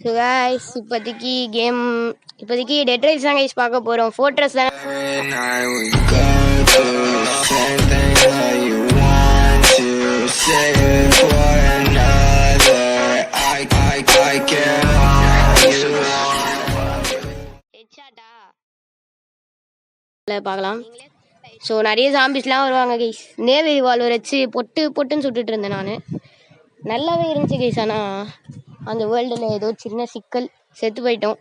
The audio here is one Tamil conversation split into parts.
ஸோ கைஸ் இப்போதைக்கு டெட் ரைஸ் தான் கைஸ் பார்க்க போகிறோம். ஃபோர்ட்ரஸ் தான். பார்க்கலாம். ஸோ நிறைய ஜாம்பிஸ்லாம் வருவாங்க கைஸ். நேவி ரிவால்வர் வச்சு பொட்டுன்னு சுட்டுட்டு இருந்தேன் நான். நல்லாவே இருந்துச்சு கைஸ். ஆனால் அந்த வேர்ல்டில் ஏதோ சின்ன சிக்கல், செத்து போயிட்டோம்.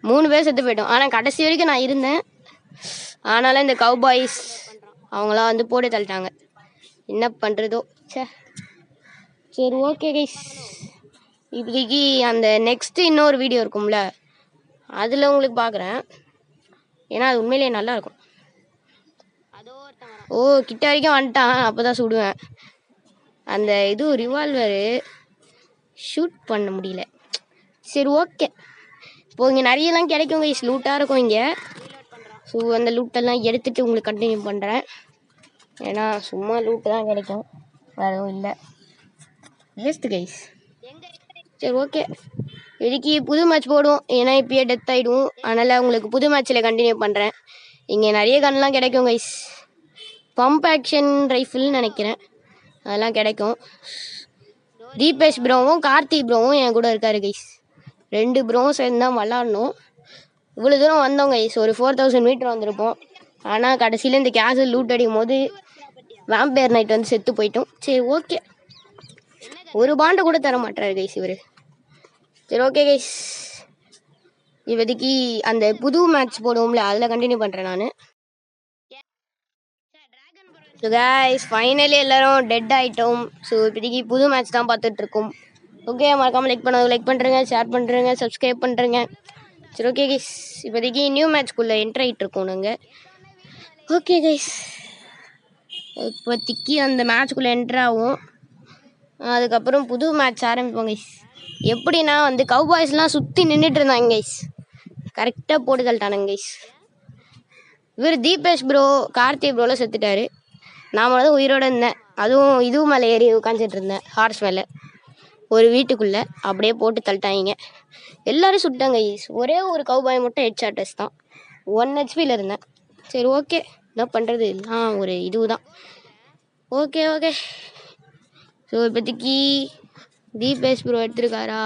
3 பேர் செத்து போயிட்டோம். ஆனால் கடைசி வரைக்கும் நான் இருந்தேன். ஆனாலும் இந்த கவுபாய்ஸ் அவங்களாம் வந்து போட்டு தள்ளிட்டாங்க. என்ன பண்ணுறதோ. சரி ஓகே கைஸ், இப்போதைக்கு அந்த நெக்ஸ்ட்டு இன்னொரு வீடியோ இருக்கும்ல, அதில் உங்களுக்கு பார்க்குறேன். ஏன்னா அது உண்மையிலேயே நல்லாயிருக்கும். ஓ கிட்ட வரைக்கும் வந்துட்டான், அப்போ தான் சுடுவேன். அந்த இது ரிவால்வரு ஷூட் பண்ண முடியல. சரி ஓகே, இப்போ இங்கே நிறையலாம் கிடைக்கும் கைஸ், லூட்டாக இருக்கும் இங்கே. ஸோ அந்த லூட்டெல்லாம் எடுத்துகிட்டு உங்களுக்கு கண்டினியூ பண்ணுறேன். ஏன்னா சும்மா லூட்டு தான் கிடைக்கும், வேறவும் இல்லை. Waste guys. சரி ஓகே, இதுக்கு புது மேட்ச் போடுவோம். ஏன்னா இப்பயே டெத் ஆகிடும். அதனால் உங்களுக்கு புது மேட்ச்சில் கண்டினியூ பண்ணுறேன். இங்கே நிறைய கன்லாம் கிடைக்கும் கைஸ். பம்ப் ஆக்ஷன் ரைஃபிள்னு நினைக்கிறேன், அதெல்லாம் கிடைக்கும். தீபேஷ் ப்ரோவும் கார்த்திக் ப்ரோவும் என் கூட இருக்காரு கைஸ். 2 ப்ரோவும் சேர்ந்து தான் விளாட்ணும். இவ்வளோ தூரம் வந்தோம் கைஸ், ஒரு 4000 மீட்டர் வந்திருப்போம். ஆனால் கடைசியில் இந்த கேஸில் லூட் அடிக்கும் போது வேம்பயர் நைட் வந்து செத்து போயிட்டோம். சரி ஓகே, ஒரு பாண்டை கூட தர மாட்டாரு கைஸ் இவர். சரி ஓகே கைஸ், இப்போதைக்கு அந்த புது மேட்ச் போடுவோம்ல, அதில் கண்டினியூ பண்ணுறேன் நான். ஸோ கைஸ் ஃபைனலி எல்லோரும் டெட் ஆகிட்டோம். ஸோ இப்போதைக்கு புது மேட்ச் தான் பார்த்துட்ருக்கோம். ஓகே, மறக்காமல் லைக் பண்ணுறேங்க, ஷேர் பண்ணுறேங்க, சப்ஸ்கிரைப் பண்ணுறேங்க. சரி ஓகே கைஸ், இப்போதைக்கு நியூ மேட்ச்க்குள்ளே என்ட்ரு ஆகிட்ருக்கோம் நாங்கள். ஓகே கைஸ், இப்போதைக்கு அந்த மேட்ச்க்குள்ளே என்ட்ரு ஆகும். அதுக்கப்புறம் புது மேட்ச் ஆரம்பிப்போம் கைஸ். எப்படின்னா வந்து கவுபாய்ஸ்லாம் சுற்றி நின்றுட்டு இருந்தாங்க கைஸ், கரெக்டாக போட்டு தள்ளிட்டானுங்க கைஸ். இவர் தீபேஷ் ப்ரோ கார்த்திக் ப்ரோவில் செத்துட்டாரு. நான் வந்து உயிரோடு இருந்தேன். அதுவும் இதுவும் மேலே ஏறி உட்காந்துட்டு இருந்தேன், ஹார்ஸ் மேலே, ஒரு வீட்டுக்குள்ளே. அப்படியே போட்டு தள்ளிட்டாங்க, எல்லோரும் சுட்டாங்க கைஸ். ஒரே ஒரு கவுபாய் மட்டும் ஹெட் ஷாட் டெஸ்ட் தான். 1 HP இருந்தேன். சரி ஓகே, என்ன பண்ணுறது, ஒரு இதுவு தான். ஓகே ஓகே, ஸோ இப்போதைக்கு தீபேஷ் ப்ரோ எடுத்துருக்காரா?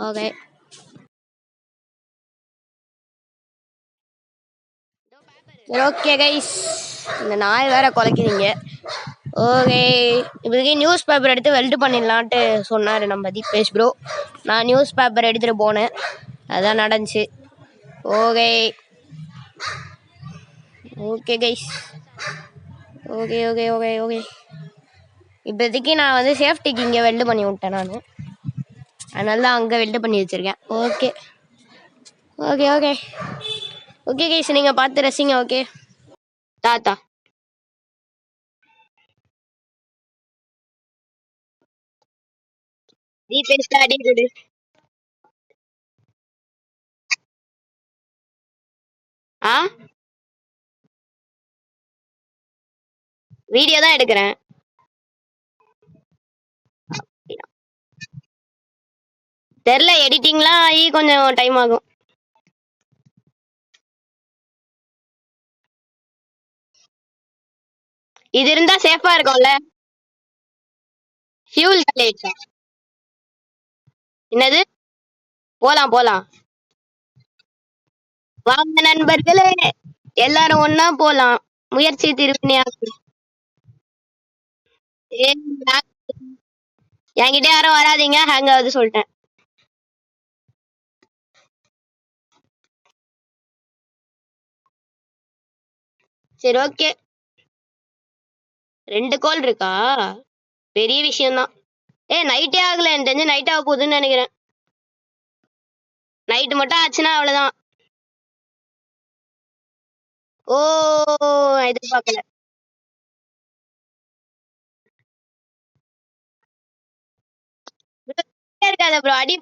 ஓகே, சரி ஓகே கைஸ், இந்த நாய் வேற குலைக்குதுங்க. ஓகே, இப்போதைக்கு நியூஸ் பேப்பர் எடுத்து வெல்டு பண்ணிடலான்ட்டு சொன்னார் நம்ம தீபேஷ் ப்ரோ. நான் நியூஸ் பேப்பர் எடுத்துகிட்டு போனேன், அதான் நடந்துச்சு. Okay okay guys, okay okay okay okay, இப்போதைக்கு நான் வந்து சேஃப்டிக்கு இங்கே வெல்டு பண்ணி விட்டேன் நான், அதனால தான் அங்கே வெல்டு பண்ணி வச்சுருக்கேன். Okay okay okay okay guys, நீங்கள் பார்த்து ரசிங்க. ஓகே தாத்தா வீடியோ தான் எடுக்கிறேன். தெரியல, எடிட்டிங்லாம் ஆகி கொஞ்சம் டைம் ஆகும். இது இருந்தா சேஃபா இருக்கும்ல. ஃபியூல் என்னது? போலாம் போலாம், வாங்க நண்பர்களே, எல்லாரும் ஒன்னா போலாம். முயற்சி திருப்பினியா? என்கிட்ட யாரும் வராதீங்க, ஹேங் ஆகுது சொல்லிட்டேன். சரி ஓகே, 2 கோல் இருக்கா? பெரிய விஷயம்தான். நைட்டே ஆகல, எனக்கு தெரிஞ்சு நைட் ஆக போகுதுன்னு நினைக்கிறேன். நைட்டு மட்டும் ஆச்சுன்னா அவ்வளவுதான். ஓ எதிர்பார்க்கல. இருக்காத ப்ரோ, அடி.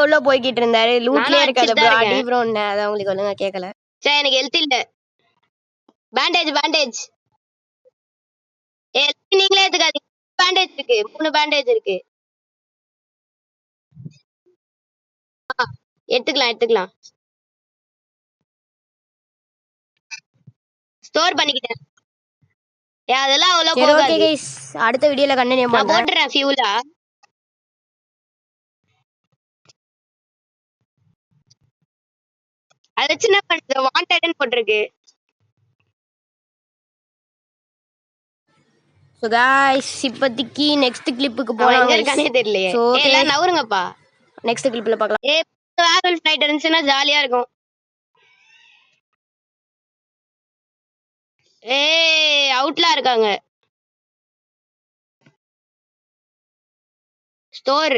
உள்ள போய்கிட்டு இருந்தாரு, லூட்லயே இருக்காத ப்ரோ, அடி ப்ரோ. அதான் உங்களுக்கு ஒழுங்கா கேட்கல. சரி, எனக்கு ஹெல்த் இல்ல. பேண்டேஜ் நீங்களே எடுத்துக்காதீங்க, பேண்டேஜ் இருக்கு. இருக்கு 3 பேண்டேஜ் இருக்கு. எடுத்துக்கலாம் எடுத்துக்கலாம். ஸ்டோர் பண்ணிக்கிட்டேன். அதெல்லாம் அவ்வளோ சரி ஓகே போகாது. கைஸ், அடுத்த வீடியோல கண்டினியூ நான் பண்றேன். போட்டுறேன் ஃபியூலா. அதை வச்சு என்ன பண்றது? வாண்டட்னு போட்டிருக்கு. ஸோ காய்ஸ், இப்போதைக்கு நெக்ஸ்ட் கிளிப்புக்கு அவன் எங்க போகலாம். இருக்கானே தெரியலையே. ஸோ ஓகே, எல்லாம் நவருங்கப்பா. நெக்ஸ்ட் கிளிப்ல பார்க்கலாம். வேர்வல்ஃப் நைட் இருந்துச்சுன்னா ஜாலியா இருக்கும். அவுட்லாம் இருக்காங்க. ஸ்டோர்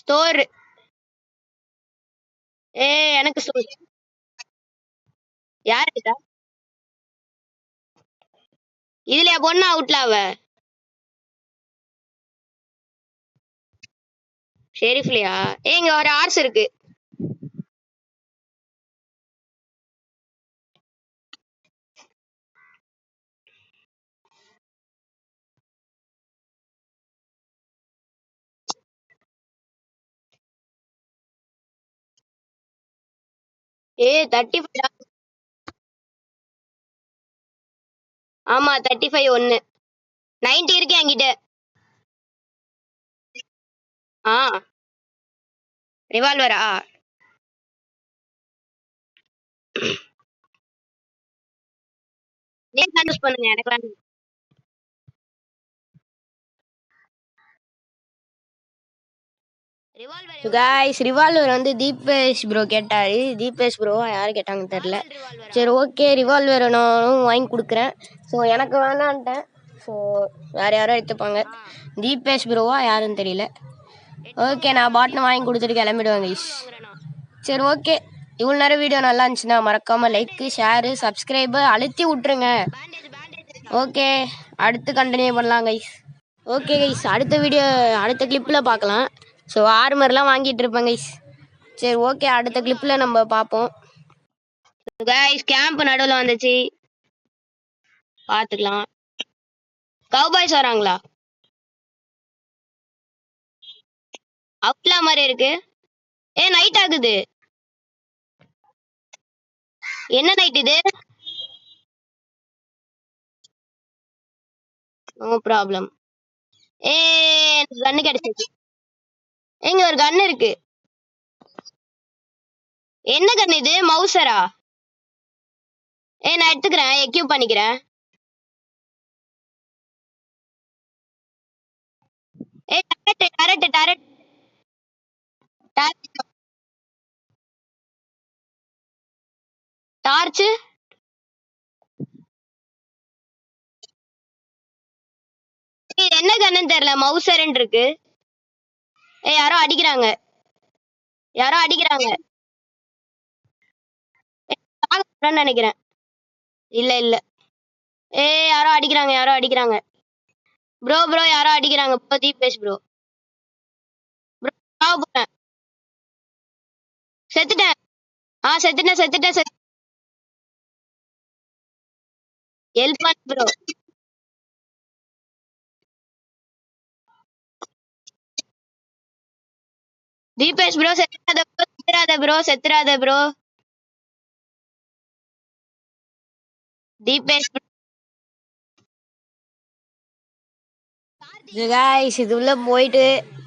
ஸ்டோர் எனக்கு ஸ்டோர். யார் இருக்கா இதுலயா? பொண்ணு அவுட்ல அவ. ஷெரீஃப்லயா? இங்க ஒரு ஆர்ஸ் இருக்கு. ஏ 35. ஆமா 35 1 90 இருக்கு என்கிட்ட. ஆ ரிவால்வரா? நேம் யூஸ் பண்ணுங்க எனக்கு. ஸோ காய்ஸ், ரிவால்வர் வந்து தீபேஷ் ப்ரோ கேட்டாரு. தீபேஷ் ப்ரோ யார் கேட்டாங்கன்னு தெரில. சரி ஓகே, ரிவால்வர் நானும் வாங்கி கொடுக்குறேன். ஸோ எனக்கு வேணான்ட்டேன். ஸோ வேறு யாரோ எடுத்துப்பாங்க. தீபேஷ் ப்ரோவா யாருன்னு தெரியல. ஓகே, நான் பாட்டினை வாங்கி கொடுத்துட்டு கிளம்பிடுவேன் கைஸ். சரி ஓகே, இவ்வளோ நேரம் வீடியோ நல்லா இருந்துச்சுன்னா மறக்காமல் லைக்கு ஷேரு சப்ஸ்கிரைபை அழுத்தி விட்ருங்க. ஓகே, அடுத்து கண்டினியூ பண்ணலாம் கைஸ். ஓகே கைஸ், அடுத்த கிளிப்பில் பார்க்கலாம். ஸோ ஆர்மர்லாம் வாங்கிட்டு இருப்பேன் கைஸ். சரி ஓகே, அடுத்த கிளிப்பில் நம்ம பார்ப்போம். கைஸ் கேம்ப் நடுவில் வந்துச்சு, பார்த்துக்கலாம். கவுபாய்ஸ் வராங்களா? அவுட்லா மாதிரி இருக்கு. நைட் ஆகுது. என்ன நைட் இது? No problem. கன்னு கிடைச்சிருக்கு. இங்க ஒரு கன்னு இருக்கு. என்ன கன் இது? மவுசரா? நான் எடுத்துக்கிறேன், எக்யூப் பண்ணிக்கிறேன். Tarot torch. என்ன கன்னு தெரியல, மவுசர்ன்னு இருக்கு. யாரோ அடிக்கிறாங்க. நினைக்கிறேன். இல்ல இல்ல. யாரோ அடிக்கிறாங்க. ப்ரோ யாரோ அடிக்கிறாங்க. தீபேஷ் ப்ரோ. போறேன். செத்துட்டேன். செத்துட்டேன். ஹெல்ப் பண்ணு ப்ரோ. தீபேஷ் ப்ரோ செத்துறாத ப்ரோ. தீபேஷ் காய்ஸ், இது உள்ள போயிட்டு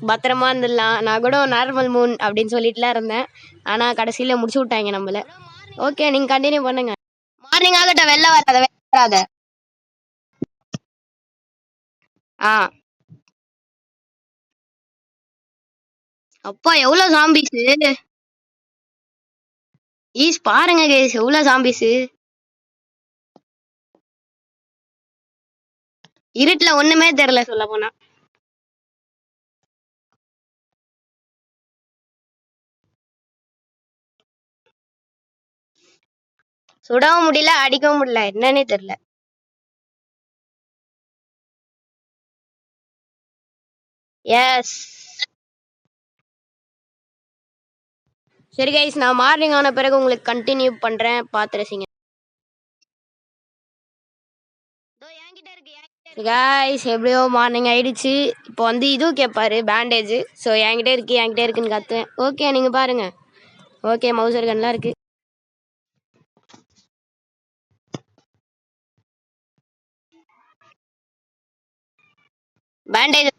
பத்திரமா இருந்துடலாம். நான் கூட நார்மல் மூன் அப்படின்னு சொல்லிட்டுலாம் இருந்தேன். ஆனால் கடைசியில் முடிச்சு விட்டாங்க நம்மள. ஓகே, நீங்கள் கண்டினியூ பண்ணுங்க. மார்னிங் ஆகட்டும், வெளில வராத. அப்பா எவ்வளவு ஜாம்பிஸ். பாருங்க கைஸ், எவ்வளவு ஜாம்பிஸ். இருட்டுல ஒண்ணுமே தெரியல சொல்ல போனா. சுடவும் முடியல, அடிக்கவும் முடியல, என்னன்னே தெரியல. எஸ். சரி கைஸ், நான் மார்னிங் ஆன பிறகு உங்களுக்கு கண்டினியூ பண்றேன், பார்த்து ரசிங்க. காய்ஸ் எப்படியோ மார்னிங் ஆயிடுச்சு. இப்போ வந்து இதுவும் கேட்பாரு பேண்டேஜ். ஸோ என்கிட்ட இருக்குன்னு கத்துவேன். ஓகே நீங்கள் பாருங்க. ஓகே மவுசர் கன்லாம் இருக்கு. பேண்டேஜ்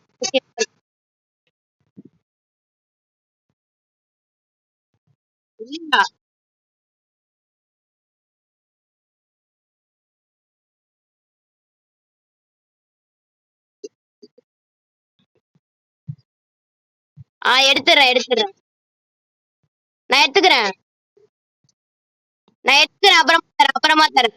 எடுத்துறேன். நான் எடுத்துக்கிறேன். அப்புறமா தரேன்.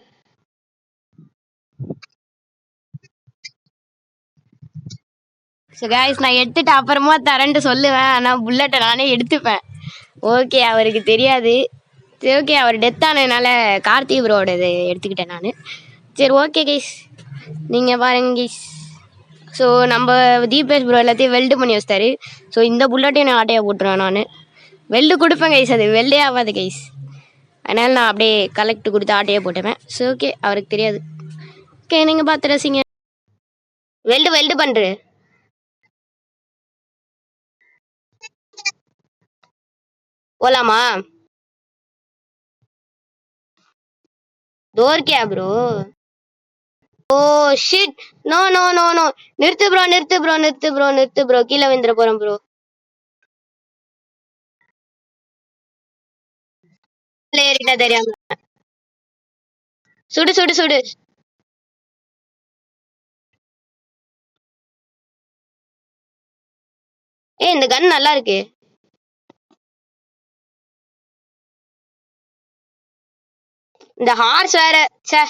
ஸோ காய்ஸ் நான் எடுத்துட்டு அப்புறமா தரேன்ட்டு சொல்லுவேன். ஆனால் புல்லட்டை நானே எடுத்துப்பேன். ஓகே அவருக்கு தெரியாது. சரி ஓகே அவர் டெத் ஆனதுனால கார்த்தி ப்ரோட இதை எடுத்துக்கிட்டேன் நான். சரி ஓகே கைஸ் நீங்கள் பாருங்க கைஸ். ஸோ நம்ம தீபேஷ் ப்ரோ எல்லாத்தையும் வெல்டு பண்ணி வச்சிட்டாரு. ஸோ இந்த புல்லட்டையும் நான் ஆட்டையாக போட்டுருவேன். நான் வெல்டு கொடுப்பேன் கைஸ். அது வெல்டே ஆகாது கைஸ். அதனால் நான் அப்படியே கலெக்ட் கொடுத்து ஆட்டையாக போட்டுப்பேன். ஸோ ஓகே அவருக்கு தெரியாது. ஓகே நீங்கள் பார்த்து ரசிங்க. வெல்டு பண்ணுறேன். போலாமா? தோர்க்கியா bro? Oh shit. No no no no. நிறுத்து ப்ரோ. கீழே விழுந்துற போறேன் ப்ரோ. ஏறிட்டா தெரியாம. சுடு. இந்த கன் நல்லா இருக்கு. இந்த ஹார்ஸ் வேற. ச்சே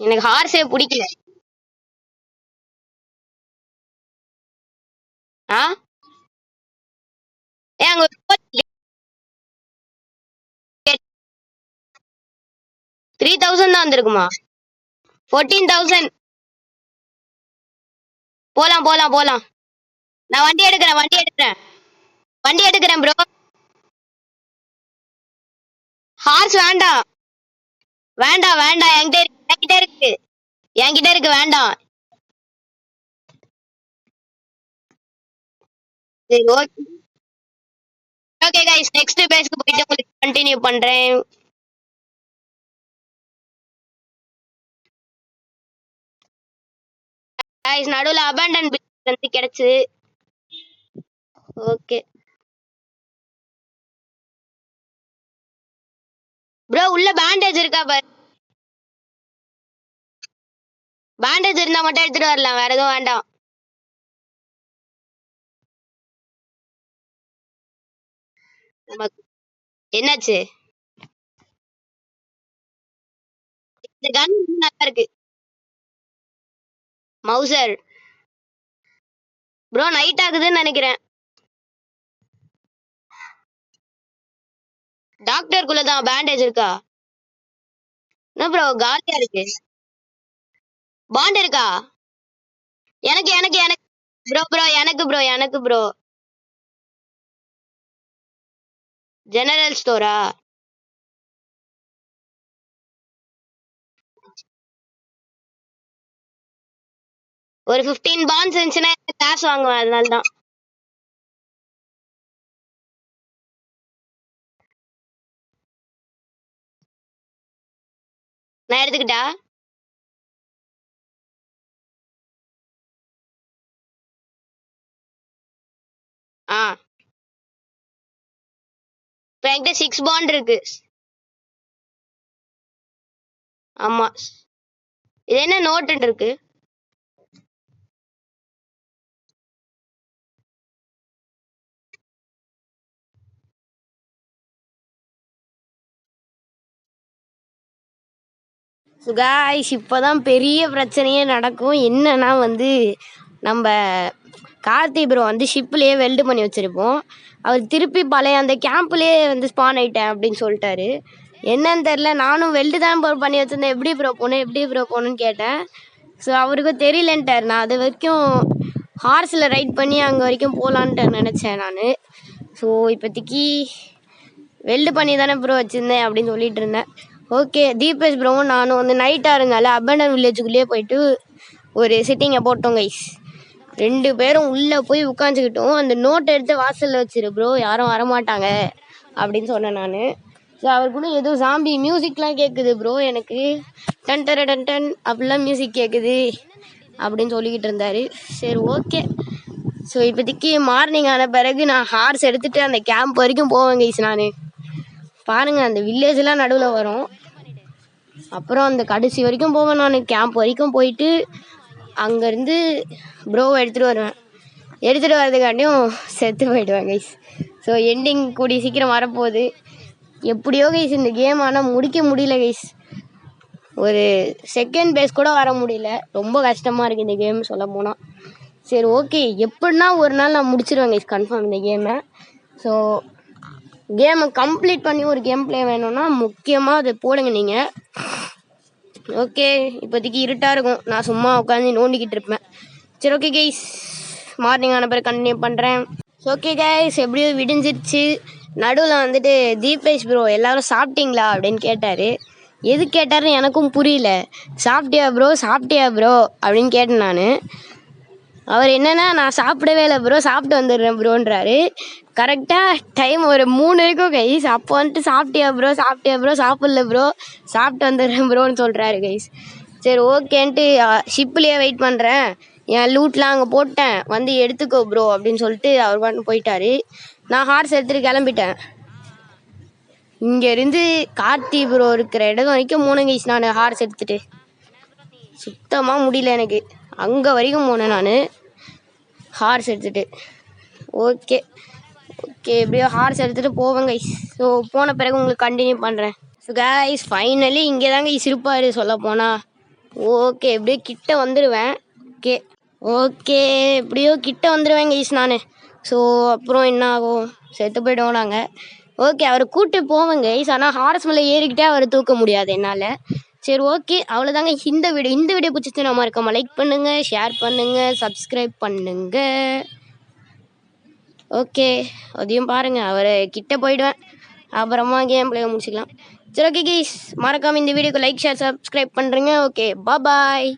எனக்கு ஹார்ஸே பிடிக்கல. ஆ அங்க 3000 தான் வந்திருக்குமா? 14,000. போலாம். நான் வண்டி எடுக்கிறேன் ப்ரோ. ஹார்ஸ் வேண்டாம் என்கிட்ட இருக்கு வேண்டாம். சரி ஓகே கைஸ் நெக்ஸ்ட் பேஸ்க்கு போயிட்டு உங்களுக்கு கண்டினியூ பண்றேன். கைஸ் நடுவுல அபேண்டன் பில்ட் வந்து கிடைச்சு. ஓகே ப்ரோ உள்ள பேண்டேஜ் இருக்கா பாரு. பேண்டேஜ் இருந்தா மட்டும் எடுத்துட்டு வரலாம். வேற எதுவும் வேண்டாம். நமக்கு என்னாச்சு? இந்த கன் நல்லா இருக்கு. மவுசர் ப்ரோ நைட் ஆகுதுன்னு நினைக்கிறேன். டாக்டருக்குள்ள தான் பேண்டேஜ் இருக்கா? என்ன ப்ரோ காலியா இருக்கு. பாண்ட் இருக்கா? எனக்கு எனக்கு ப்ரோ ஜெனரல் ஸ்டோரா? ஒரு 15 பாண்ட்ஸ் இருந்துச்சுன்னா காசு வாங்குவேன். அதனால தான். நான் எடுத்துக்கிட்டா? ஆ இப்போ என்கிட்ட 6 பாண்ட் இருக்கு. ஆமா இது என்ன நோட்டு இருக்கு? சுகாய்ஸ் இப்போதான் பெரிய பிரச்சனையே நடக்கும். என்னன்னா வந்து நம்ம கார்த்தி ப்ரோ வந்து ஷிப்லேயே வெல்டு பண்ணி வச்சுருப்போம். அவர் திருப்பி பழைய அந்த கேம்ப்லேயே வந்து ஸ்பான் ஆயிட்டேன் அப்படின்னு சொல்லிட்டாரு. என்னன்னு தெரில. நானும் வெல்டு தான் பண்ணி வச்சுருந்தேன். எப்படி ப்ரோ போகணுன்னு கேட்டேன். ஸோ அவருக்கும் தெரியலன்ட்டார். நான் அது வரைக்கும் ஹார்ஸில் ரைட் பண்ணி அங்கே வரைக்கும் போகலான்ட்டு நினச்சேன் நான். ஸோ இப்போதைக்கு வெல்டு பண்ணி தானே ப்ரோ வச்சுருந்தேன் அப்படின்னு சொல்லிட்டு இருந்தேன். ஓகே தீபேஷ் ப்ரோவும் நானும் வந்து நைட்டாக இருந்தால அபேண்டன் வில்லேஜுக்குள்ளேயே போயிட்டு ஒரு சிட்டிங்கை போட்டோம் கைஸ். 2 பேரும் உள்ளே போய் உட்காந்துக்கிட்டோம். அந்த நோட்டை எடுத்து வாசலில் வச்சிரு ப்ரோ, யாரும் வரமாட்டாங்க அப்படின்னு சொன்னேன் நான். ஸோ அவர் கூட ஏதோ ஜாம்பி மியூசிக்லாம் கேட்குது ப்ரோ, எனக்கு டன் டர டன் டன் அப்படிலாம் மியூசிக் கேட்குது அப்படின்னு சொல்லிக்கிட்டு இருந்தார். சரி ஓகே. ஸோ இப்போதைக்கு மார்னிங் ஆன பிறகு நான் ஹார்ஸ் எடுத்துகிட்டு அந்த கேம்ப் வரைக்கும் போவேன் கைஸ். நான் பாருங்கள், அந்த வில்லேஜெலாம் நடுவில் வரும். அப்புறம் அந்த கடைசி வரைக்கும் போவேன் நான். கேம்ப் வரைக்கும் போயிட்டு அங்கேருந்து ப்ரோவை எடுத்துகிட்டு வருவேன். எடுத்துகிட்டு வரதுக்காண்டியும் செத்து போயிடுவேன் கைஸ். ஸோ எண்டிங் கூடிய சீக்கிரம் வரப்போகுது. எப்படியோ கைஸ் இந்த கேம் ஆனால் முடிக்க முடியல கைஸ். ஒரு செகண்ட் பேஸ் கூட வர முடியல. ரொம்ப கஷ்டமாக இருக்குது இந்த கேம் சொல்ல போனால். சரி ஓகே, எப்படின்னா ஒரு நாள் நான் முடிச்சிடுவேன் கைஸ் கன்ஃபார்ம் இந்த கேமை. ஸோ கேமை கம்ப்ளீட் பண்ணி ஒரு கேம் ப்ளே வேணும்னா முக்கியமாக அதை போடுங்க நீங்கள். ஓகே, இப்போதைக்கு இருட்டாக இருக்கும், நான் சும்மா உட்காந்து நோண்டிக்கிட்டு இருப்பேன். சரி ஓகே கைஸ், மார்னிங் ஆன பிறகு கண்டினியூ பண்ணுறேன். ஓகே கைஸ், எப்படியோ விடிஞ்சிருச்சு. நடுவில் வந்துட்டு தீபேஷ் ப்ரோ எல்லோரும் சாப்பிட்டீங்களா அப்படின்னு கேட்டார். எது கேட்டாருன்னு எனக்கும் புரியல. சாப்பிட்டியா ப்ரோ அப்படின்னு கேட்டேன் நான். அவர் என்னென்னா, நான் சாப்பிடவே இல்லை ப்ரோ, சாப்பிட்டு வந்துடுறேன் ப்ரோன்றாரு. கரெக்டாக டைம் ஒரு 3 இருக்கும் கைஸ். அப்போ வந்துட்டு சாப்பிட்டியா ப்ரோ சாப்பிடல ப்ரோ, சாப்பிட்டு வந்துடுறேன் ப்ரோன்னு சொல்கிறாரு கைஸ். சரி ஓகேன்ட்டு ஷிப்லேயே வெயிட் பண்ணுறேன், என் லூட்லாம் அங்கே போட்டேன், வந்து எடுத்துக்கோ ப்ரோ அப்படின்னு சொல்லிட்டு அவர் பாட்டு போயிட்டார். நான் ஹார்ஸ் எடுத்துகிட்டு கிளம்பிட்டேன். இங்கேருந்து கார்த்தி ப்ரோ இருக்கிற இடம் வரைக்கும் போனேன் கைஸ். நான் ஹார்ஸ் எடுத்துகிட்டு சுத்தமாக முடியல எனக்கு. அங்கே வரைக்கும் போனேன் நான் ஹார்ஸ் எடுத்துகிட்டு. ஓகே எப்படியோ ஹார்ஸ் எடுத்துகிட்டு போவேன் கைஸ். ஸோ போன பிறகு உங்களுக்கு கண்டினியூ பண்ணுறேன். ஸோ கைஸ் ஃபைனலி இங்கே தாங்க கைஸ் இருப்பார் சொல்ல போனால். ஓகே, எப்படியோ கிட்ட வந்துடுவேன். ஓகே எப்படியோ கிட்ட வந்துடுவேன் கைஸ் நான். ஸோ அப்புறம் என்ன ஆகும், செத்து போய்டுவோம் நாங்கள். ஓகே, அவரை கூப்பிட்டு போவேங்க கைஸ். ஆனால் ஹார்ஸ் மேலே ஏறிக்கிட்டே அவரை தூக்க முடியாது என்னால். சரி ஓகே, அவ்வளோதாங்க இந்த வீடியோ பிடிச்சி நம்ம இருக்காமல் லைக் பண்ணுங்கள், ஷேர் பண்ணுங்கள், சப்ஸ்கிரைப் பண்ணுங்கள். ஓகே, அதையும் பாருங்கள். அவரை கிட்ட போயிடுவேன், அப்புறமா கேம் பிளே முடிச்சிக்கலாம். சரி ஓகே கைஸ், மறக்காமல் இந்த வீடியோக்கு லைக் ஷேர் சப்ஸ்கிரைப் பண்ணுறேங்க. Okay bye.